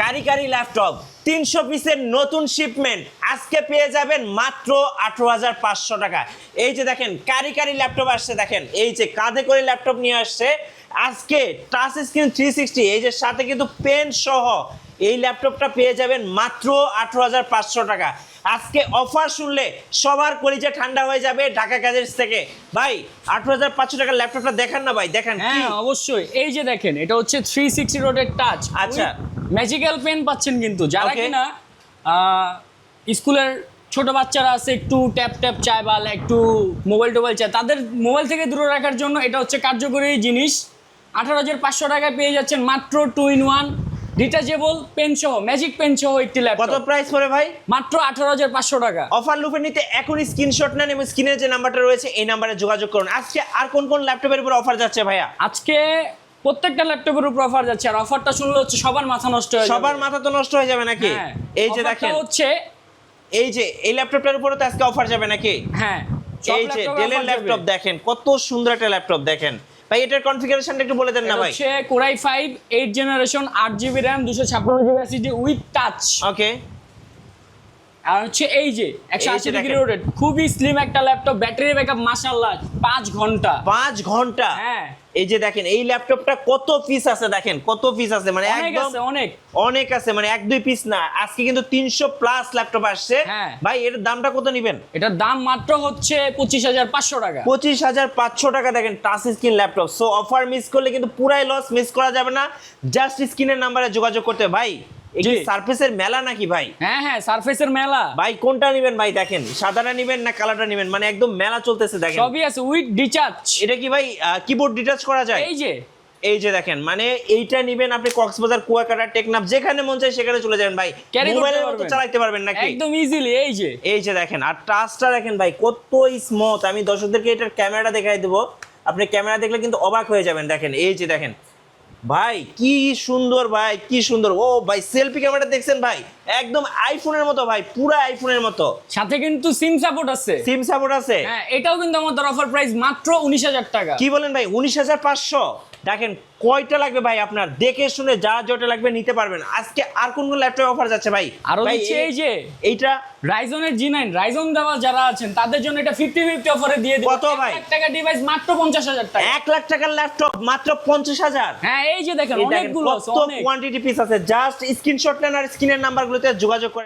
কারিকারি laptop 300 পিসের নতুন shipment আজকে পেয়ে যাবেন মাত্র 18,500 টাকা। এই যে দেখেন কারিকারি ল্যাপটপ আসছে, দেখেন এই যে কাঁধে করে ল্যাপটপ নিয়ে আসছে আজকে টাচ স্ক্রিন 360, এই যে সাথে কিন্তু পেন সহ এই ল্যাপটপটা পেয়ে যাবেন মাত্র 18,500 টাকা। আজকে অফার শুনলে সবার কলিজা ঠান্ডা হয়ে যাবে ঢাকা গ্যাজেটস থেকে। ভাই 18,500 টাকার ল্যাপটপটা দেখেন না ভাই, দেখেন কি হ্যাঁ অবশ্যই। এই যে দেখেন এটা হচ্ছে 360 রোডের টাচ। আচ্ছা। ম্যাজিক্যাল পেন পাচ্ছেন কিন্তু যারা Okay. কিনা স্কুলের ছোট বাচ্চারা আছে একটু ট্যাপ ট্যাপ চায় বা একটু মোবাইল টোবাইল চায়, তাদের মোবাইল থেকে দূরে রাখার জন্য এটা হচ্ছে কার্যকরী জিনিস। 18,500 টাকায় পেয়ে যাচ্ছেন মাত্র 2-in-1 ডিটাচেবল পেন সহ, ম্যাজিক পেন সহ একটি কত ল্যাপটপ প্রাইস পড়ে ভাই? মাত্র 18,500 টাকা। অফার লুফে নিতে এখনই স্ক্রিনশট নেন এবং স্ক্রিনের যে নাম্বারটা রয়েছে এই নাম্বারে যোগাযোগ করুন। আজকে আর কোন কোন ল্যাপটপের উপর অফার যাচ্ছে ভাইয়া? আজকে প্রত্যেকটা ল্যাপটপের উপর অফার যাচ্ছে, আর অফারটা শুনলে হচ্ছে সবার মাথা নষ্ট হয়ে যাবে। সবার মাথা তো নষ্ট হয়ে যাবে নাকি? হ্যাঁ, এই যে offerটা দেখেন হচ্ছে এই যে এই ল্যাপটপটার উপরে তো আজকে অফার যাবে নাকি? হ্যাঁ এই যে ডেলের ল্যাপটপ দেখেন কত সুন্দর একটা ল্যাপটপ দেখেন ভাই, এটার কনফিগারেশনটা একটু বলে দেন না ভাই। হচ্ছে core i 5 8 generation 8GB RAM 256GB SSD with touch. Okay. আর হচ্ছে এই যে 180 ডিগ্রি দেখেন। রোটেট, খুবই স্লিম একটা ল্যাপটপ, ব্যাটারি ব্যাকআপ মাশাআল্লাহ 5 ঘন্টা। 5 ঘন্টা। হ্যাঁ এই যে দেখেন এই ল্যাপটপটা কত পিস আছে, দেখেন কত পিস আছে, মানে অনেক একদম আছে অনেক। অনেক আছে, মানে 1-2 পিস না। আজকে কিন্তু 300 প্লাস ল্যাপটপ আসছে। হ্যাঁ। ভাই এর দামটা কত নেবেন? এটার দাম মাত্র হচ্ছে 25,500 টাকা। 25,500 টাকা। দেখেন touch screen laptop, so offer miss করলে কিন্তু পুরাই লস, মিস করা যাবে না। জাস্ট স্ক্রিনের নাম্বারে যোগাযোগ করতে। ভাই এই সারফেসের মেলা নাকি ভাই? হ্যাঁ হ্যাঁ সারফেসের মেলা। ভাই কোনটা নেবেন ভাই? দেখেন সাদাটা নেবেন না কালারটা নেবেন, মানে একদম মেলা চলতেছে দেখেন। সবই আছে উইথ ডিটাচ। এটা কি ভাই কিবোর্ড ডিটাচ করা যায়? এই যে দেখেন, মানে এইটা নেবেন আপনি কক্সবাজার, কুয়াকাটা, টেকনাফ যেখানে মন চায় সেখানে চলে যাবেন ভাই, মোবাইলের মতো চালাতে পারবেন নাকি একদম ইজিলি। এই যে দেখেন, আর টাচটা দেখেন ভাই কত স্মুথ। আমি দর্শকদেরকে এটার ক্যামেরাটা দেখাই দেবো, আপনি ক্যামেরা দেখলে কিন্তু অবাক হয়ে যাবেন। দেখেন এই যে দেখেন ভাই কি সুন্দর, ভাই কি সুন্দর। ও ভাই সেলফি ক্যামেরা দেখছেন ভাই, একদম আইফোনের মতো ভাই, পুরো আইফোনের মতো। সাথে কিন্তু সিম সাপোর্ট আছে। সিম সাপোর্ট আছে। হ্যাঁ এটাও কিন্তু আমাদের অফার প্রাইস মাত্র 19,000 টাকা। কি বলেন ভাই? 19,500। দেখেন কয়টা লাগবে ভাই আপনার, দেখে শুনে যা যেটা লাগবে নিতে পারবেন। আজকে আর কোন কোন ল্যাপটপ অফার যাচ্ছে ভাই? আর ভাই হচ্ছে এই যে এইটা রাইজনের G9 রাইজন দেওয়া যারা আছেন তাদের জন্য এটা 50-50 অফারে দিয়ে দিব। কত ভাই? 1 লাখ টাকা ডিভাইস মাত্র 50,000 টাকা। 1 লাখ টাকার ল্যাপটপ মাত্র 50,000। হ্যাঁ এই যে দেখেন এই দেখেন অনেকগুলো কত কোয়ান্টিটি পিস আছে। জাস্ট স্ক্রিনশট নেন আর স্ক্রিনের নাম্বারগুলোতে যোগাযোগ করেন।